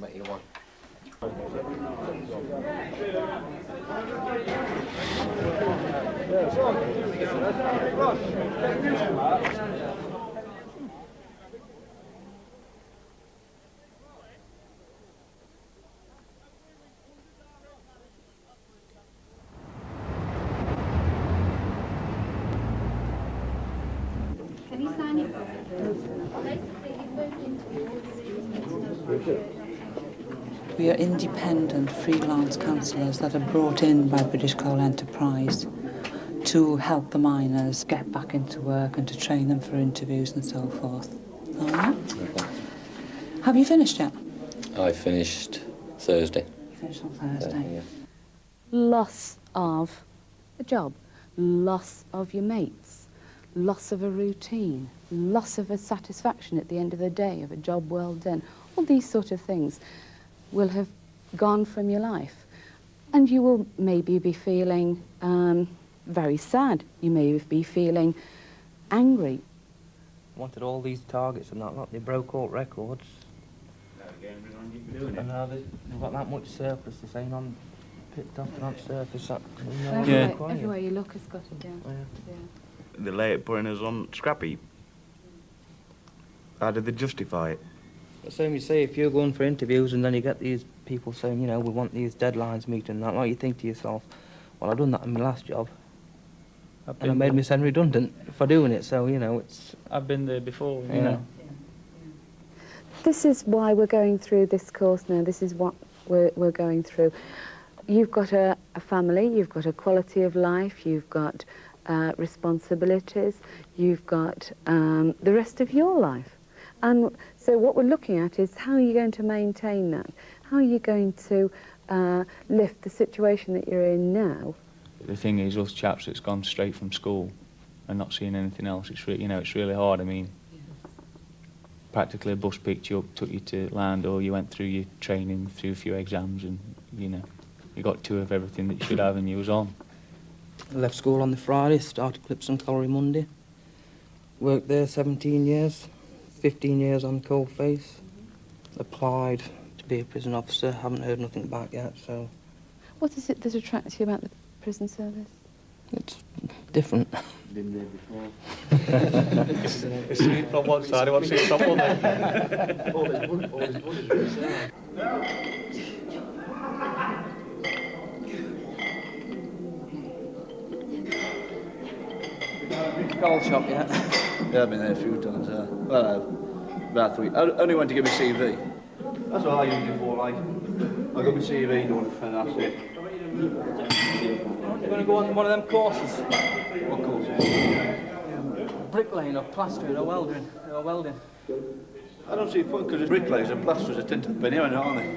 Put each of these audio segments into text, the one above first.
make you one. Can you sign it? We are independent freelance counsellors that are brought in by British Coal Enterprise to help the miners get back into work and to train them for interviews and so forth. All right? Okay. Have you finished yet? I finished Thursday. You finished on Thursday. Yeah. Loss of a job, loss of your mates, loss of a routine, loss of a satisfaction at the end of the day, of a job well done. All these sort of things will have gone from your life. And you will maybe be feeling very sad. You may be feeling angry. Wanted all these targets and that lot, they broke all records. And now they've got that much surplus, they're saying on picked up and on surface. That, Everywhere you look has got it, yeah. Yeah. They lay it putting us on scrap heap. How did they justify it? So you say if you're going for interviews and then you get these people saying, you know, we want these deadlines meeting and that, like you think to yourself, well, I've done that in my last job. And it made me sound redundant for doing it, so, you know, it's... I've been there before, you know. This is why we're going through this course now. This is what we're going through. You've got a family, you've got a quality of life, you've got responsibilities, you've got the rest of your life. And so what we're looking at is how are you going to maintain that? How are you going to lift the situation that you're in now? The thing is, us chaps that's gone straight from school and not seeing anything else, it's you know, it's really hard. I mean, practically a bus picked you up, took you to land, or you went through your training, through a few exams, and you know, you got two of everything that you should have, and you was on. I left school on the Friday, started Clipson Colliery Monday. Worked there 17 years, 15 years on coalface. Applied to be a prison officer, haven't heard nothing back yet, so... What is it that attracts you about the prison service? It's different. Been there before. It's seen from one side, I want to see it from one side. All his buddies are inside. Coal shop yet? Yeah, I've been there a few times, well, about 3. I only went to get my CV. That's what I use it for, like. I got my CV done, and that's it. You're going to go on one of them courses? What courses? Bricklaying or plastering or welding? I don't see the point, because the bricklayers and plasterers are tend to be anyway, aren't they?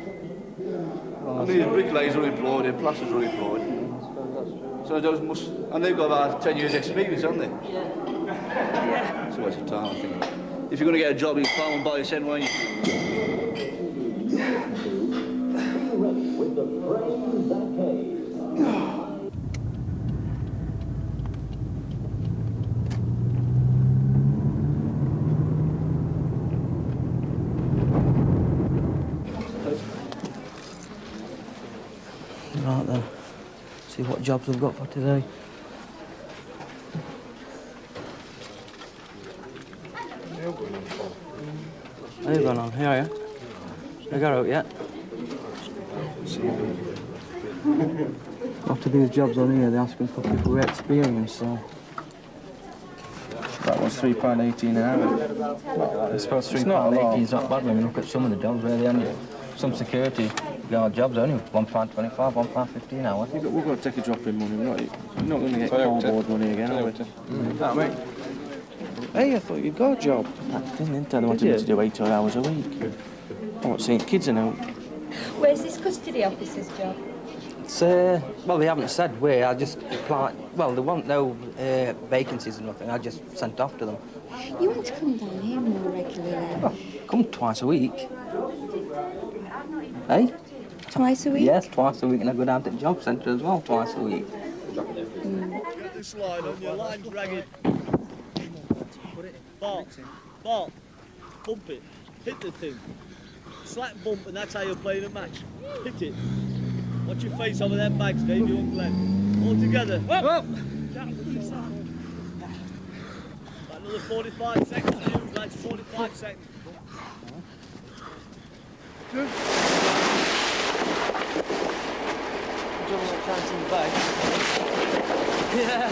I mean, the bricklayers are employed, and plasterers are employed. So those must, and they've got about 10 years experience, haven't they? Yeah. It's a waste of time, I think. If you're going to get a job, you find one by yourself, won't you? With the train that came. Right then, see what jobs we've got for today. How you going on? Here are you? You got out yet? After these jobs on here, they're asking for people with experience, so... That was £3.18 an hour. I suppose £3.18 is not bad when you look at some of the jobs where they only... Some security guard jobs only £1.25, £1.50 an hour. We've got to take a drop in money, we're not going to get cardboard money again, are we? That mate. Hey, I thought you'd got a job. I didn't. They wanted me to do 8 hours a week. I'm not seeing kids now. Where's this custody officer's job? It's, well, they haven't said where. I just applied. Well, there weren't no vacancies or nothing. I just sent off to them. You want to come down here more regularly? Oh, come twice a week. Hey? Twice a week? Yes, twice a week, and I go down to the job centre as well twice a week. Slide on your line's ragged. Ball, bump it, hit the thing. slap bump, and that's how you're playing a match. Hit it. Watch your face over them bags, Dave, you won't Glenn. All together. Up. Another 45 seconds, you. That's 45 seconds. Good. Double counting back. Yeah.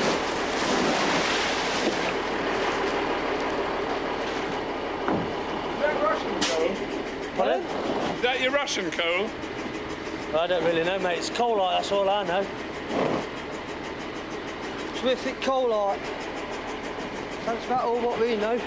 Pardon? Is that your Russian coal? I don't really know, mate. It's coal light, that's all I know. Terrific coal light. That's about all what we know.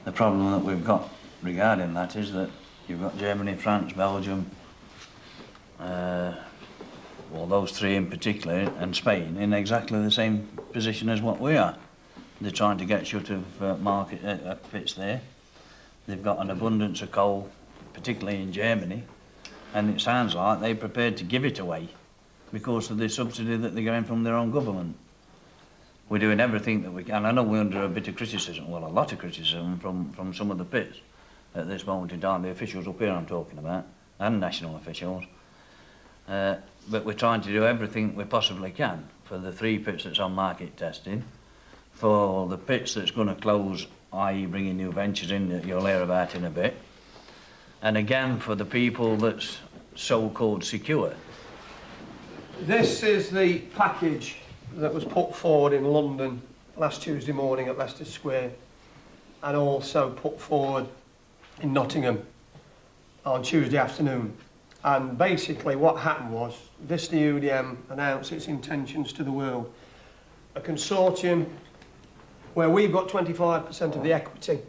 The problem that we've got regarding that is that you've got Germany, France, Belgium, well, those three in particular, and Spain in exactly the same position as what we are. They're trying to get shut of market pits there. They've got an abundance of coal, particularly in Germany, and it sounds like they're prepared to give it away because of the subsidy that they're getting from their own government. We're doing everything that we can. I know we're under a bit of criticism, well, a lot of criticism from some of the pits at this moment in time, the officials up here I'm talking about, and national officials. But we're trying to do everything we possibly can for the 3 pits that's on market testing, for the pits that's going to close, i.e. bringing new ventures in that you'll hear about in a bit, and again for the people that's so-called secure. This is the package that was put forward in London last Tuesday morning at Leicester Square, and also put forward in Nottingham on Tuesday afternoon. And basically what happened was, Vista UDM announced its intentions to the world. A consortium where we've got 25% of the equity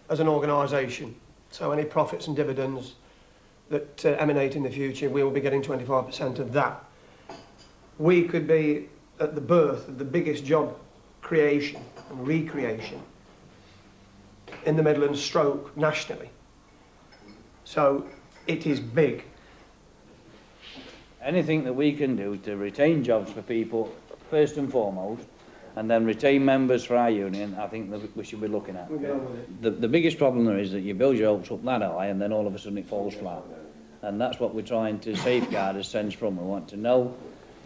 as an organisation. So any profits and dividends that emanate in the future, we will be getting 25% of that. We could be at the birth of the biggest job creation and recreation in the Midlands stroke nationally. So it is big. Anything that we can do to retain jobs for people, first and foremost, and then retain members for our union, I think that we should be looking at. The biggest problem there is that you build your hopes up that high and then all of a sudden it falls flat. And that's what we're trying to safeguard as sense from. We want to know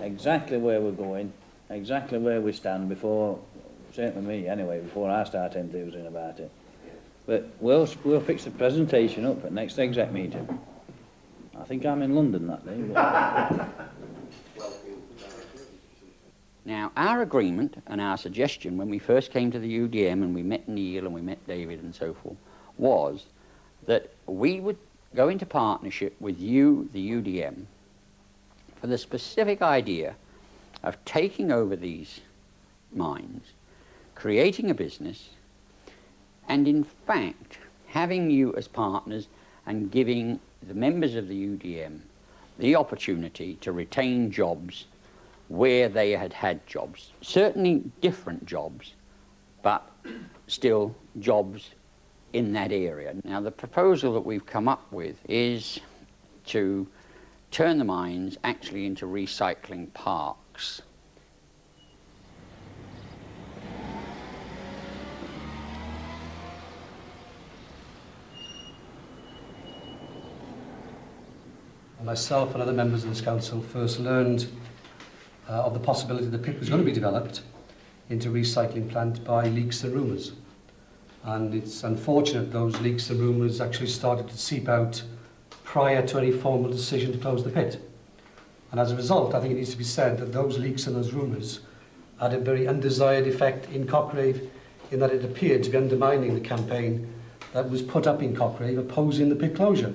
exactly where we're going, exactly where we stand before, certainly me anyway, before I start enthusing about it. But we'll fix the presentation up at next exec meeting. I think I'm in London that day. Now, our agreement and our suggestion when we first came to the UDM and we met Neil and we met David and so forth was that we would go into partnership with you, the UDM, for the specific idea of taking over these mines, creating a business, and in fact having you as partners and giving the members of the UDM the opportunity to retain jobs where they had had jobs. Certainly different jobs, but still jobs in that area. Now the proposal that we've come up with is to turn the mines actually into recycling parks. Myself and other members of this council first learned of the possibility the pit was going to be developed into a recycling plant by leaks and rumours. And it's unfortunate those leaks and rumours actually started to seep out prior to any formal decision to close the pit. And as a result, I think it needs to be said that those leaks and those rumours had a very undesired effect in Cochrave, in that it appeared to be undermining the campaign that was put up in Cochrave opposing the pit closure.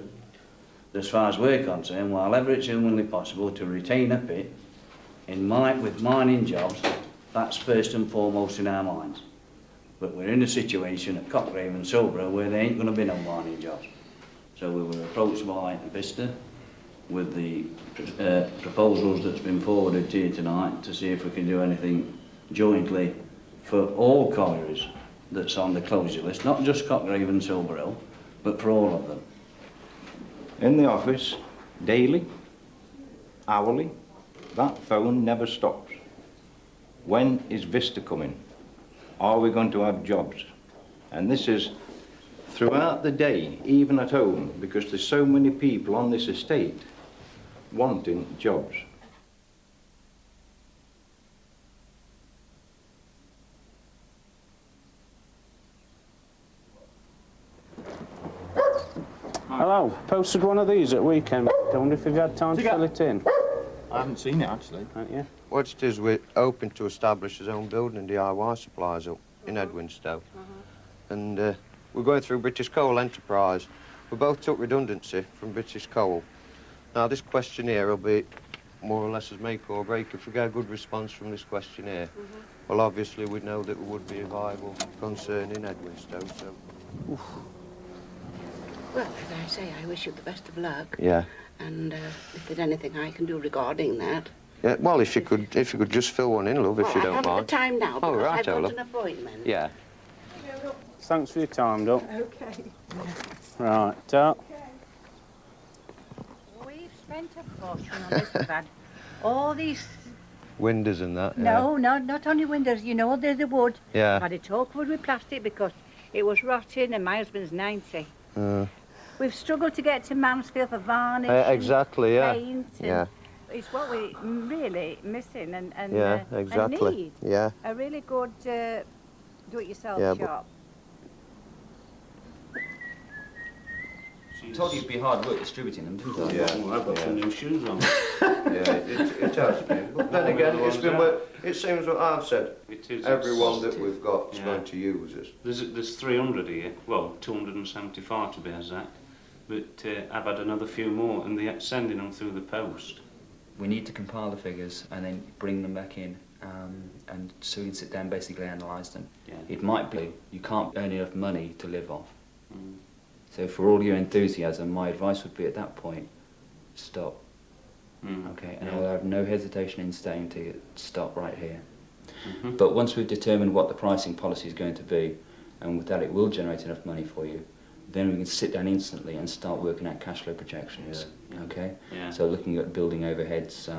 as far as we're concerned, while ever it's humanly possible to retain a pit with mining jobs, that's first and foremost in our minds. But we're in a situation at Cochrane and Silborough where there ain't going to be no mining jobs. So we were approached by Vista with the proposals that's been forwarded to you tonight to see if we can do anything jointly for all collieries that's on the closure list, not just Cochrane and Silborough, but for all of them. In the office, daily, hourly, that phone never stops. When is Vista coming? Are we going to have jobs? And this is throughout the day, even at home, because there's so many people on this estate wanting jobs. Hello, posted one of these at weekend. I wonder if you've had time to fill it in. I haven't seen it actually. Haven't you? What it is, we're hoping to establish his own building and DIY supplies up in Edwinstowe. And we're going through British Coal Enterprise. We both took redundancy from British Coal. Now this questionnaire will be more or less as make or break. If we get a good response from this questionnaire, well obviously we'd know that we would be a viable concern in Edwinstowe, so. Oof. Well, as I say, I wish you the best of luck. Yeah. And if there's anything I can do regarding that. Yeah, well, if you could just fill one in, love, if you don't mind. I haven't the time now because right, I've got love. an appointment. Yeah. Thanks for your time, Doc. Okay. Right, Doc. We've spent a fortune on this. We've had all these... Windows and that, yeah. No, not only windows. You know, there's the wood. Yeah. I've had it all covered with plastic because it was rotting and my husband's 90. We've struggled to get to Mansfield for varnish exactly, yeah. paint. And yeah. It's what we're really missing and yeah, exactly. and need. Yeah. A really good do-it-yourself Yeah, shop. I told you it'd be hard work distributing them, didn't I? Yeah. Well, I've got some new shoes on. Yeah, it has been. But then again, it's been it seems what I've said. It is. Everyone that we've got is going to use it. There's 300 here. Well, 275 to be exact. But I've had another few more, and they're sending them through the post. We need to compile the figures and then bring them back in, and so we can sit down and basically analyse them. Yeah. It might be you can't earn enough money to live off. So for all your enthusiasm, my advice would be at that point, stop. Okay, and I'll have no hesitation in saying to you, stop right here. But once we've determined what the pricing policy is going to be, and with that it will generate enough money for you, then we can sit down instantly and start working out cash flow projections. Okay? Yeah. So looking at building overheads,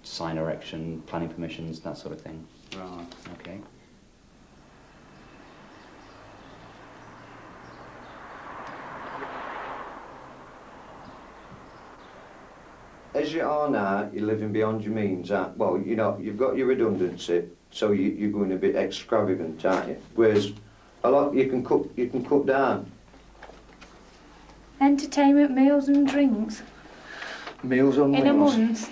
sign erection, planning permissions, that sort of thing. Right. Okay. As you are now, you're living beyond your means, aren't? Well, you know, you've got your redundancy, so you're going a bit extravagant, aren't you? Whereas a lot you can cut down. Entertainment, meals and drinks. Meals on In a wheels. month,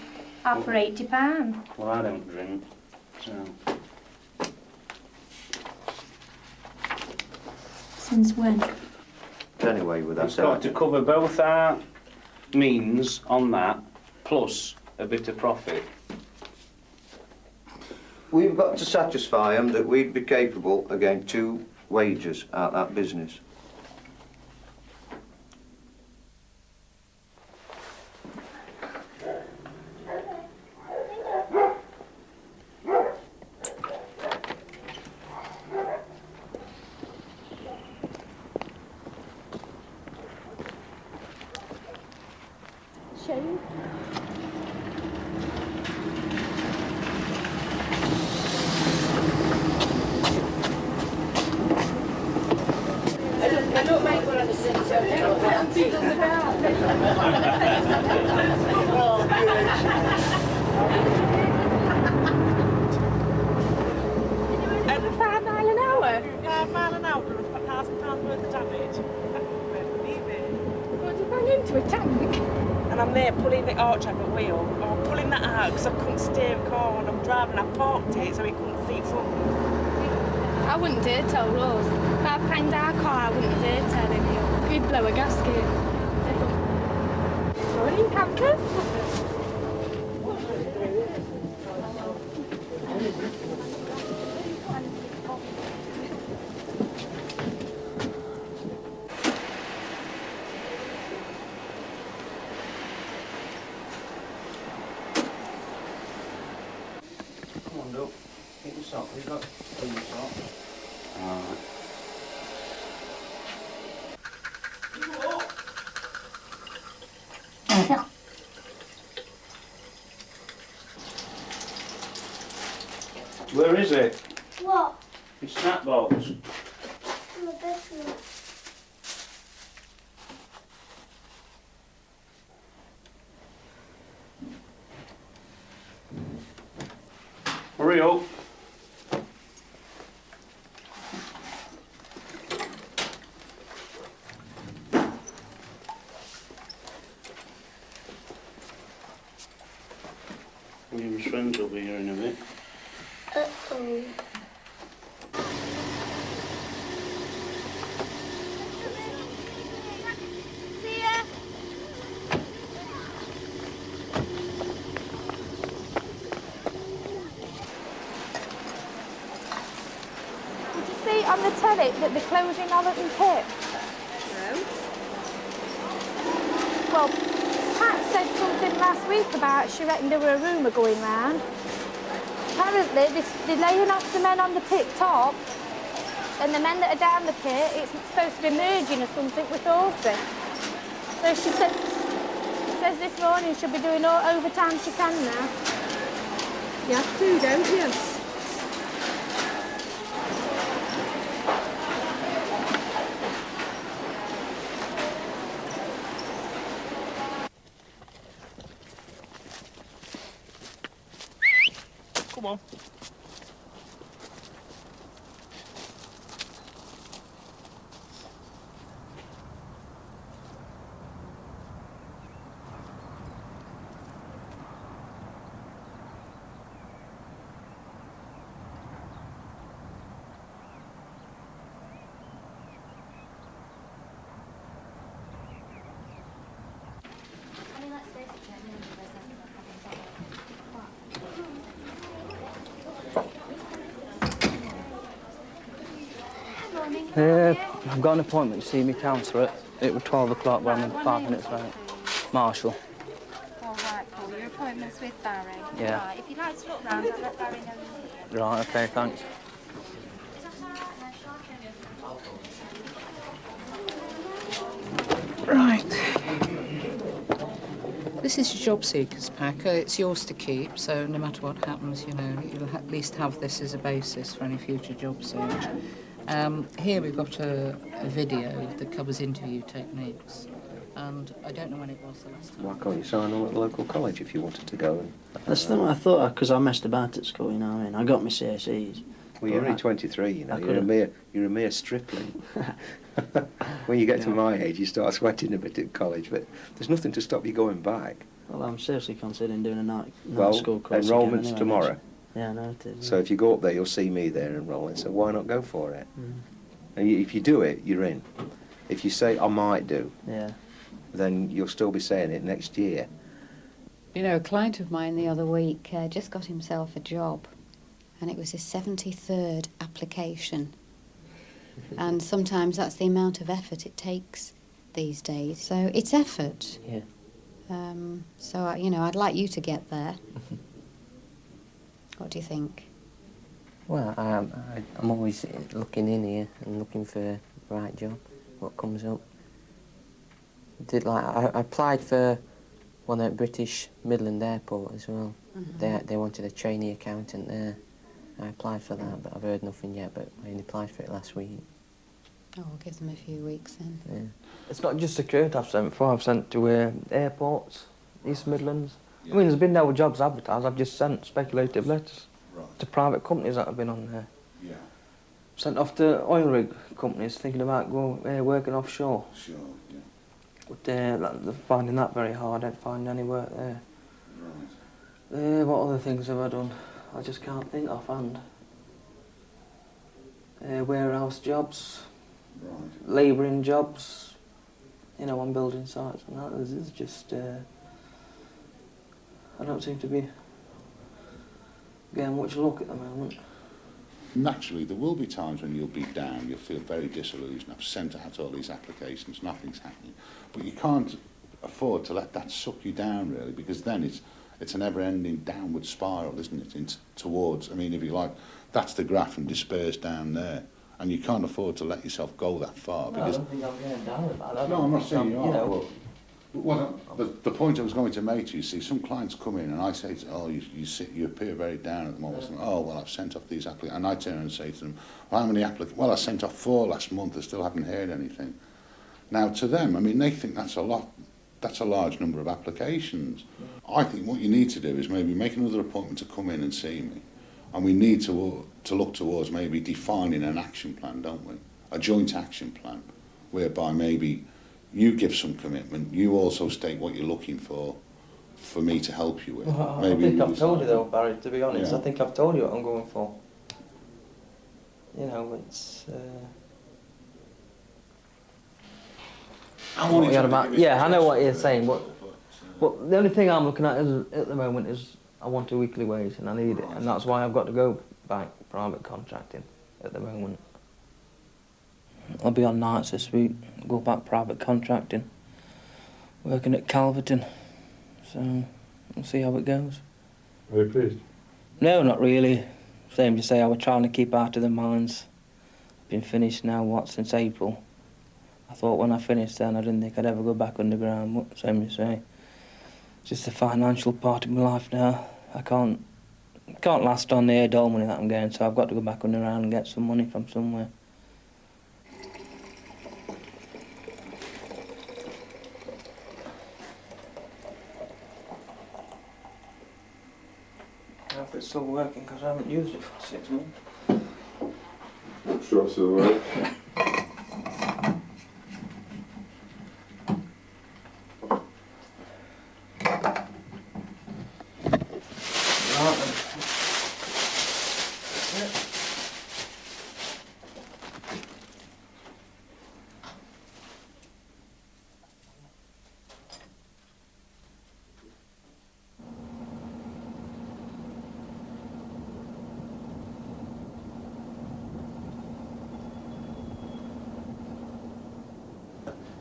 for £80. Well, I don't drink, so... Since when? Anyway, with that It's got to cover both our means on that, plus a bit of profit. We've got to satisfy them that we'd be capable of getting 2 wages out of that business. Shane? I don't mind what other things Over 5 mile an hour? 5 mile an hour and £1,000 worth of damage. What, you bang into a tank? And I'm there pulling the arch over wheel, or pulling that out because I couldn't steer a car when I'm driving. I parked it so he couldn't see front. I wouldn't dare tell Rose. If I banged our car, I wouldn't dare tell him. He'd blow a gasket. running campus. Come on, Doug. Get your sock. We've got your sock. Alright. Where is it? What? Your snack box. In the bedroom. Hurry up. William's friends will be here in a bit. Uh-oh. Did you see on the telly that they're closing Allerton Pit? No. Well, Pat said something last week about she reckoned there were a rumour going round. Apparently, they're laying off the men on the pit top, and the men that are down the pit, it's supposed to be merging or something with Horsey. So she says this morning she'll be doing all overtime she can now. You have to, don't you? Come on. I've got an appointment to see me counsellor. It was 12 o'clock, but I'm in 5 minutes late. Marshall. All right, Paul, your appointment's with Barry. Yeah. Right, if you'd like to look round, I'll let Barry know you're here. Right, okay, thanks. Right. This is your job seekers pack. It's yours to keep, so no matter what happens, you know, you'll at least have this as a basis for any future job search. Here we've got a video that covers interview techniques, and I don't know when it was the last time. Why can't you sign on at the local college if you wanted to go? That's the thing I thought, because I messed about at school, you know what I mean? I got my CSEs. Well, you're only 23, you know, you're a mere stripling. When you get to my age, you start sweating a bit at college, but there's nothing to stop you going back. Well, I'm seriously considering doing a night Well, school course enrolment's again, anyway, tomorrow. Yeah, I know it is. So if you go up there, you'll see me there enrolling, so why not go for it? And if you do it, you're in. If you say, I might do, Yeah. then you'll still be saying it next year. You know, a client of mine the other week just got himself a job, and it was his 73rd application. And sometimes that's the amount of effort it takes these days. So it's effort. Yeah. So, you know, I'd like you to get there. What do you think? Well, I'm always looking in here and looking for the right job, what comes up. I applied for one at British Midland Airport as well. They wanted a trainee accountant there. I applied for that, but I've heard nothing yet, but I only applied for it last week. Oh, we'll give them a few weeks then. Yeah. It's not just security I've sent for, I've sent to airports, East Midlands. I mean, there's been no jobs advertised, I've just sent speculative letters to private companies that have been on there. Yeah. Sent off to oil rig companies thinking about working offshore. Sure, yeah. But they're finding that very hard, I don't find any work there. Right. What other things have I done? I just can't think offhand. Warehouse jobs, Right. labouring jobs, you know, on building sites and that. There's just, I don't seem to be getting much luck at the moment. Naturally, there will be times when you'll be down, you'll feel very disillusioned. I've sent out all these applications, nothing's happening. But you can't afford to let that suck you down, really, because then it's an ever-ending downward spiral, isn't it, towards, I mean, if you like, that's the graph from despairs down there. And you can't afford to let yourself go that far. Because I don't think I'm getting down with that. No, I'm not saying you are. You know, the point I was going to make to you, see, some clients come in and I say, you appear very down at the moment. Oh, well, I've sent off these applications. And I turn around and say to them, well, how many applicants? Well, I sent off 4 last month. I still haven't heard anything. Now, to them, I mean, they think that's a lot. That's a large number of applications. I think what you need to do is maybe make another appointment to come in and see me. And we need to look towards maybe defining an action plan, don't we? A joint action plan, whereby maybe you give some commitment, you also state what you're looking for me to help you with. Well, maybe I think I've told you though, Barry, to be honest. Yeah. I think I've told you what I'm going for. You know, it's... yeah, I know what you're saying, but the only thing I'm looking at at the moment is I want a weekly wage and I need it, and that's why I've got to go back private contracting at the moment. I'll be on nights this week, go back private contracting, working at Calverton, so we'll see how it goes. Are you pleased? No, not really. Same to say, I was trying to keep out of the mines. Been finished now, since April. I thought when I finished then, I didn't think I'd ever go back underground, but same to say. It's just the financial part of my life now. I can't last on the air dole money that I'm getting, so I've got to go back underground and get some money from somewhere. I hope it's still working because I haven't used it for 6 months. I'm sure it's still working.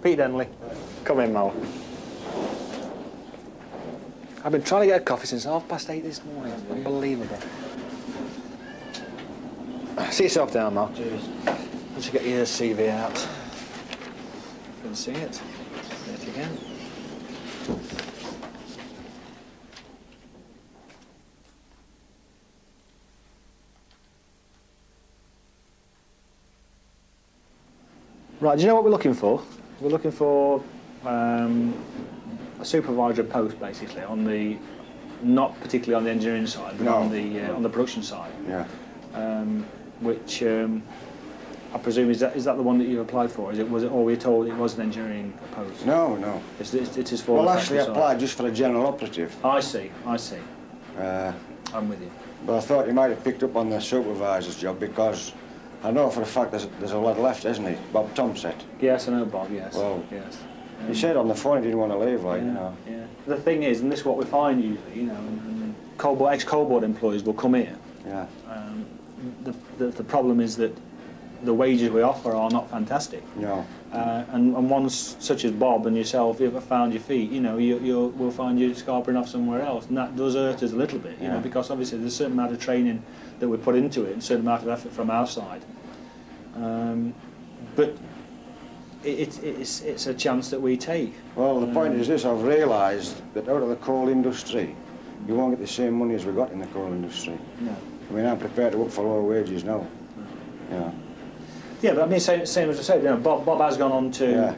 Pete Denley. Come in, Mal. I've been trying to get a coffee since 8:30 this morning. Unbelievable. Sit yourself down, Mal. Cheers. Once you get your CV out. Can see it. See it again. Right, do you know what we're looking for? We're looking for a supervisor post, basically, on the, not particularly on the engineering side, but on the production side. Yeah. Which I presume is that the one that you applied for? Was it, or were you told it was an engineering post? No, no. It is for. Well, actually, I applied just for a general operative. I see. I'm with you. But I thought you might have picked up on the supervisor's job because I know for a fact there's a lot left, isn't he? Bob Tom said. Yes, I know Bob. Yes. Well, yes. He said on the phone he didn't want to leave, like, you know. Yeah. The thing is, and this is what we find usually, you know, and ex-coalboard employees will come here. Yeah. The problem is that the wages we offer are not fantastic. No. And ones such as Bob and yourself, if you ever found your feet, you know, we'll find you scarpering off somewhere else, and that does hurt us a little bit, you know, because obviously there's a certain amount of training that we put into it, and a certain amount of effort from our side. But it's a chance that we take. Well, the point is this: I've realised that out of the coal industry, you won't get the same money as we got in the coal industry. No. I mean, I'm prepared to work for lower wages now. Yeah. Yeah, but I mean, same as I said, you know, Bob has gone on to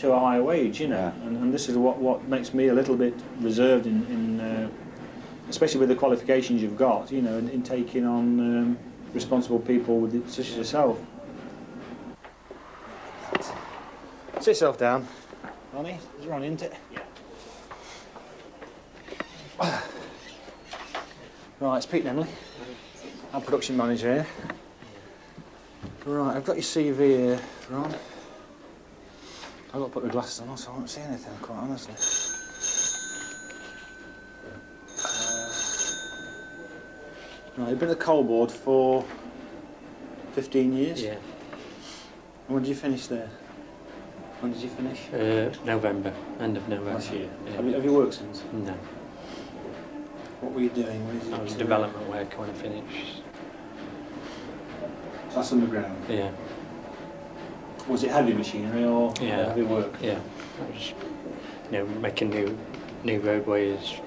a higher wage, you know, and this is what makes me a little bit reserved in especially with the qualifications you've got, you know, in taking on responsible people with it, such as yourself. Sit yourself down, Ronnie. Is Ronnie, isn't it? Yeah. Right, it's Pete Denley. I'm production manager here. Right, I've got your CV here, Ron. I've got to put the glasses on so I won't see anything, quite honestly. Right, you've been at the coal board for 15 years? Yeah. And when did you finish there? When did you finish? November, end of November. Last year. Yeah. Have you worked since? No. What were you doing? Where did you I was do? development work when I finished. So that's underground? Yeah. Was it heavy machinery or heavy work? Yeah. I was, making new roadways,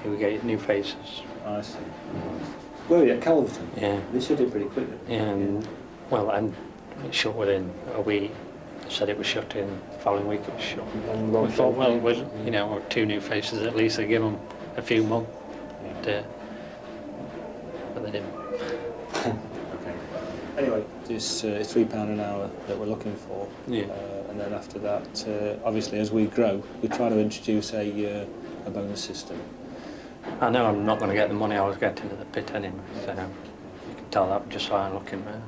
new faces. I see. Where were you at Calverton? Yeah. They shut it pretty quickly. Yeah, and it shut within a week. They said it was shut in. The following week it was shut. And we thought, well, with 2 new faces, at least they give them a few months. But they didn't. Okay. Anyway, it's £3 an hour that we're looking for. Yeah. And then after that, obviously, as we grow, we try to introduce a bonus system. I know I'm not going to get the money I was getting at the pit anyway, so you can tell that just by looking round.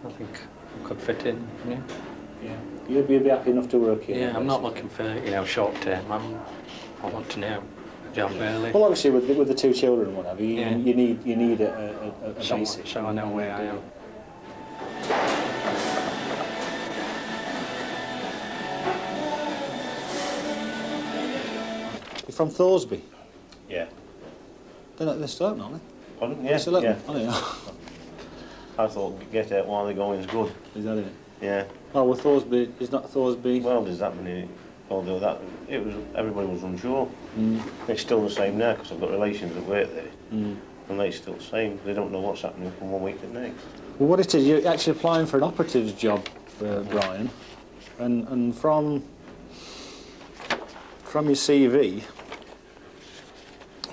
I think I could fit in, yeah. Yeah. You'd be happy enough to work here? Yeah, I'm not looking for, short term. I want to know a job early. Well, obviously, with the 2 children and whatever, you need a basic. So I know where I am. You're from Thoresby? Yeah. They're still open, aren't they? Pardon? They're still open, yeah. aren't I thought get out while the going's good. Is that it? Yeah. Oh, well, Thoresby is not Thoresby. Well, there's that many. Although everybody was unsure. It's still the same now because I've got relations that work there, and they're still the same. They don't know what's happening from one week to the next. Well, what it is, you're actually applying for an operative's job, Brian, and from your CV,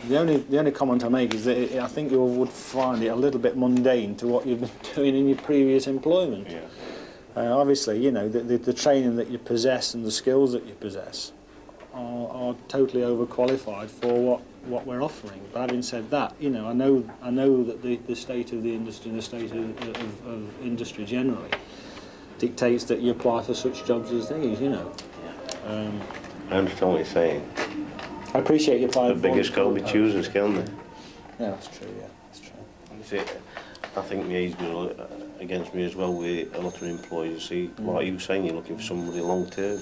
the only comment I make is that I think you would find it a little bit mundane to what you've been doing in your previous employment. Yeah. Obviously, the training that you possess and the skills that you possess are totally overqualified for what we're offering. But having said that, I know that the state of the industry, the state of industry generally, dictates that you apply for such jobs as these. I understand what you're saying. I appreciate you applying. The biggest got to be choosing skill, isn't it? Yeah, that's true. Yeah, that's true. See, I think the age goes against me as well with a lot of employers. See, like you were saying, you're looking for somebody long term.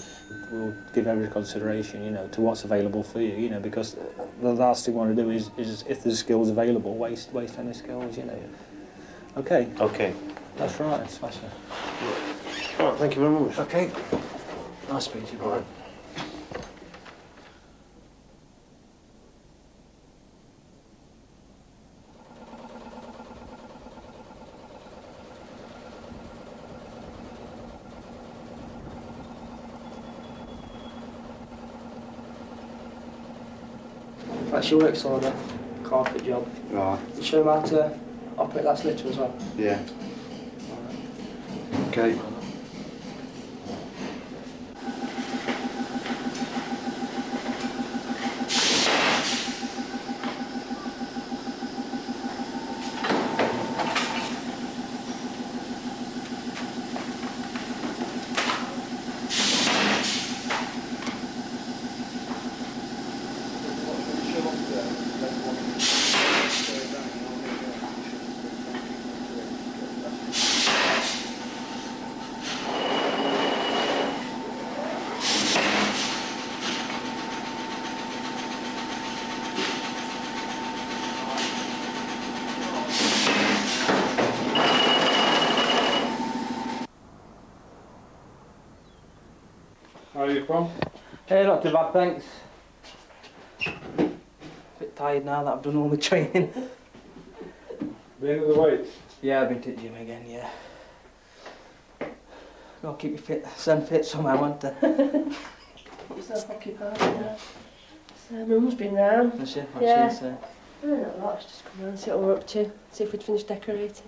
We'll give every consideration, to what's available for you, because the last thing we want to do is if there's skills available, waste any skills, Okay. Okay. That's right. That's fine. All right. Thank you very much. Okay. Nice to meet you, Brian. She works on a carpet job. Right. You show them how to operate that slitter as well? Yeah. Okay. How are you from? Hey, not too bad, thanks. Bit tired now that I've done all my training. Been at the weights? Yeah, I've been to the gym again, yeah. Gotta keep you fit, staying fit somehow, won't I? Yourself occupied, yeah. So, Mum's been round. Has she? What's Yeah. she say? Not a lot, she's just come round and see what we're up to. See if we'd finished decorating.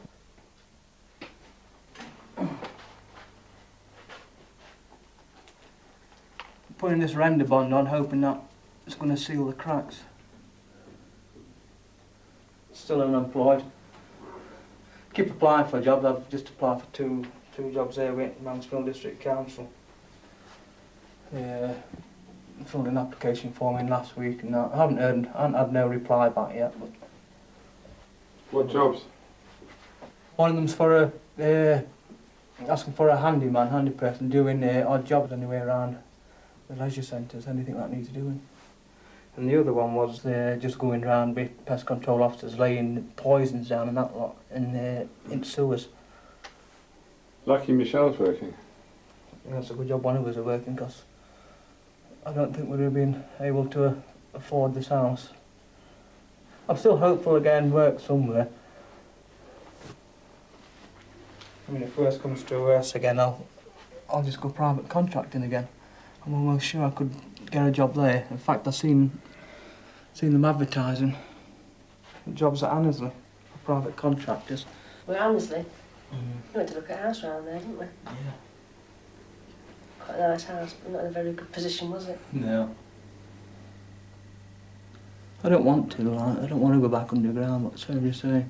Putting this render bond on, hoping that it's going to seal the cracks. Still unemployed. Keep applying for jobs. I've just applied for two 2 jobs there with Mansfield District Council. Filled an application form in last week and I haven't had no reply back yet. But what jobs? one of them's for asking for a handy person doing odd jobs anyway around the leisure centres, anything that needs doing. And the other one was just going around with pest control officers laying poisons down and that lot in sewers. Lucky Michelle's working. That's a good job one of us are working, because I don't think we'd have been able to afford this house. I'm still hopeful of getting work somewhere. I mean, if worse comes to worse again, I'll just go private contracting again. I'm almost sure I could get a job there. In fact, I've seen them advertising jobs at Annesley for private contractors. Well, honestly, we went to look at a house around there, didn't we? Yeah. Quite a nice house, but not in a very good position, was it? No. I don't want to, like, I don't want to go back underground, but so you say,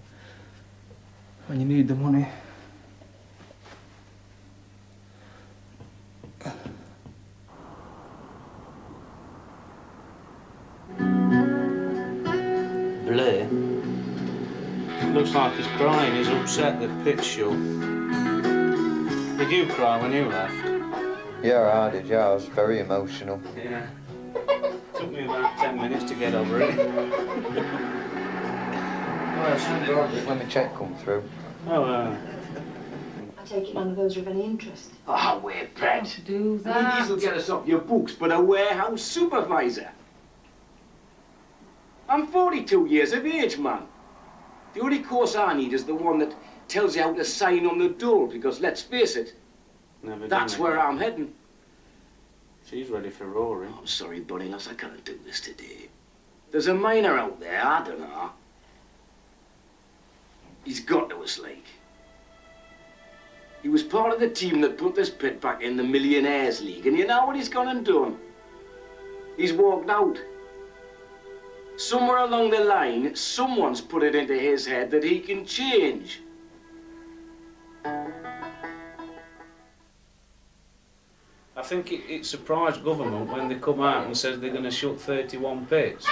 when you need the money. Blair? Looks like he's crying, he's upset that Pitt's shut. Did you cry when you left? Yeah, I did, yeah, I was very emotional. Yeah. Took me about 10 minutes to get over it. When the cheque come through. Oh, I take it none of those are of any interest. Oh, we're pet. Do I mean, these will get us off your books, but a warehouse supervisor. I'm 42 years of age, man. The only course I need is the one that tells you how to sign on the door, because let's face it, that's where I'm heading. She's ready for roaring. I'm sorry, Bunny lass, I can't do this today. There's a miner out there, I don't know. He's got to us, like. He was part of the team that put this pit back in the Millionaires League, and you know what he's gone and done? He's walked out. Somewhere along the line, someone's put it into his head that he can change. I think it surprised government when they come out and says they're going to shut 31 pits.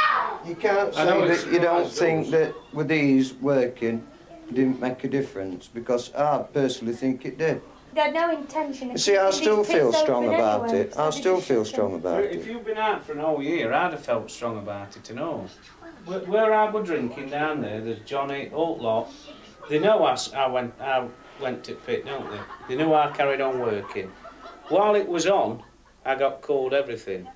You can't say that you don't think that with these working didn't make a difference, because I personally think it did. They had no intention of... You see, I still feel strong about anyway, it. so I they still just feel shut strong them. about If it. you've been out for an whole year, I'd have felt strong about it and all. Where I go drinking down there's Johnny, Altlot. They know I went to pit, don't they? They knew I carried on working. While it was on, I got called everything.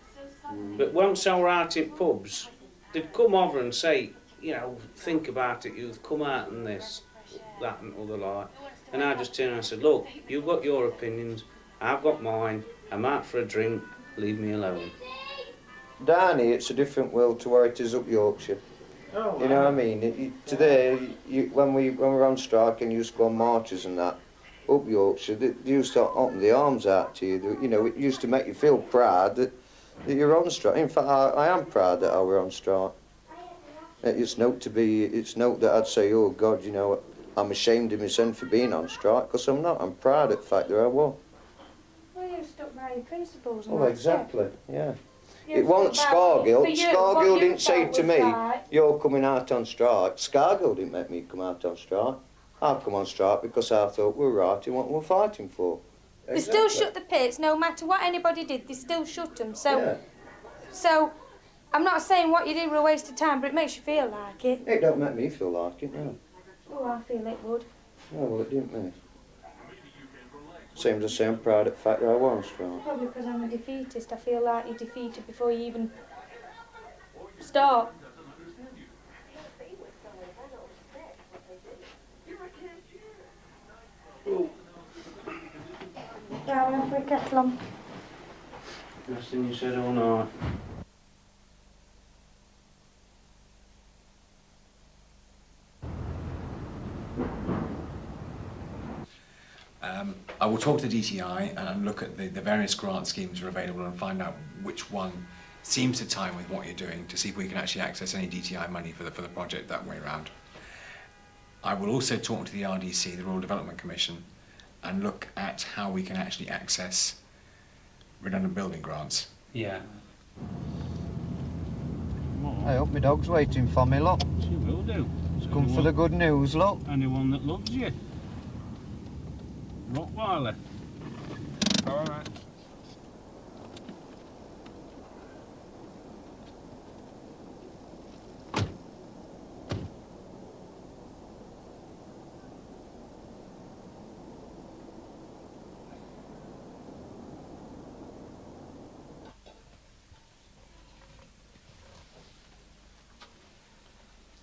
But once I were out in pubs, they'd come over and say, you know, think about it, you've come out and this, that and other like. And I just turned and I said, look, you've got your opinions, I've got mine, I'm out for a drink, leave me alone. Darney, it's a different world to where it is up Yorkshire. Oh, you know what I mean? Today, when we were on strike and you used to go on marches and that, up Yorkshire, they used to open the arms out to you. You know, it used to make you feel proud that you're on strike. In fact, I am proud that I were on strike. It's not that I'd say, oh God, you know, I'm ashamed of myself for being on strike, because I'm not. I'm proud of the fact that I was. Well, you've stuck by your principles. And Oh, that's exactly, yeah. You've It wasn't stuck by- Scargill. but you- what Scargill you didn't say thought to was me, right. you're coming out on strike. Scargill didn't make me come out on strike. I've come on strike because I thought we're right in what we're fighting for. They still shut the pits, no matter what anybody did, they still shut them. So, so I'm not saying what you did was a waste of time, but it makes you feel like it. It don't make me feel like it, no. Oh, I feel it would. No, well, it didn't me. Same as I say, I'm proud of the fact that I was on strike. Probably because I'm a defeatist. I feel like you're defeated before you even start. Yeah, we'll have a kettle on. Best thing you said all night. I will talk to the DTI and look at the various grant schemes that are available and find out which one seems to tie with what you're doing, to see if we can actually access any DTI money for the project that way around. I will also talk to the RDC, the Rural Development Commission, and look at how we can actually access redundant building grants. Yeah. I hope my dog's waiting for me, look. She will do. It's come for the good news, look. Anyone that loves you. Rottweiler. All right.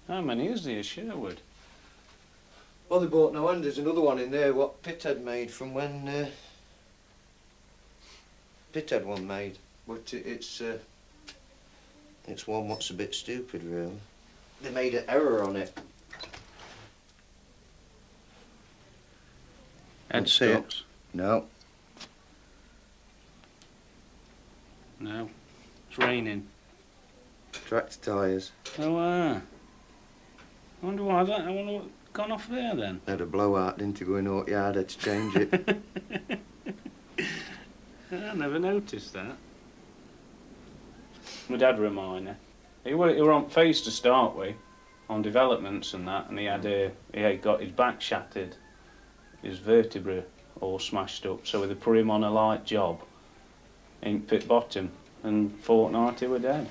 How many is there, Sherwood? Well, they bought no end. There's another one in there what Pithead made from when Pithead one made. But it's one what's a bit stupid, really. They made an error on it. Headstocks? No. No. It's raining. Tractor tyres. Oh, I wonder why that. I wonder what gone off there then. Had a blowout, didn't you, going out yard, had to change it. I never noticed that. My dad reminded me. He were on face to start with, on developments and that, and he had got his back shattered, his vertebrae all smashed up, so they put him on a light job in pit bottom, and fortnight he were dead.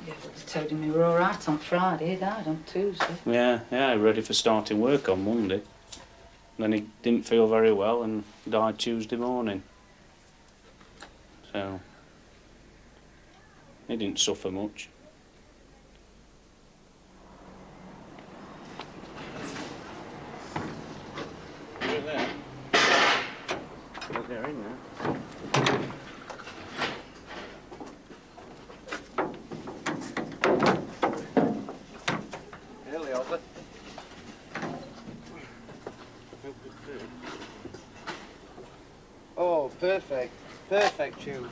Yeah, but they told him he were all right on Friday, he died on Tuesday. Yeah, ready for starting work on Monday. Then he didn't feel very well and died Tuesday morning. So, he didn't suffer much. Look there. Look there, in there. Nearly over. Oh, perfect. Perfect tune.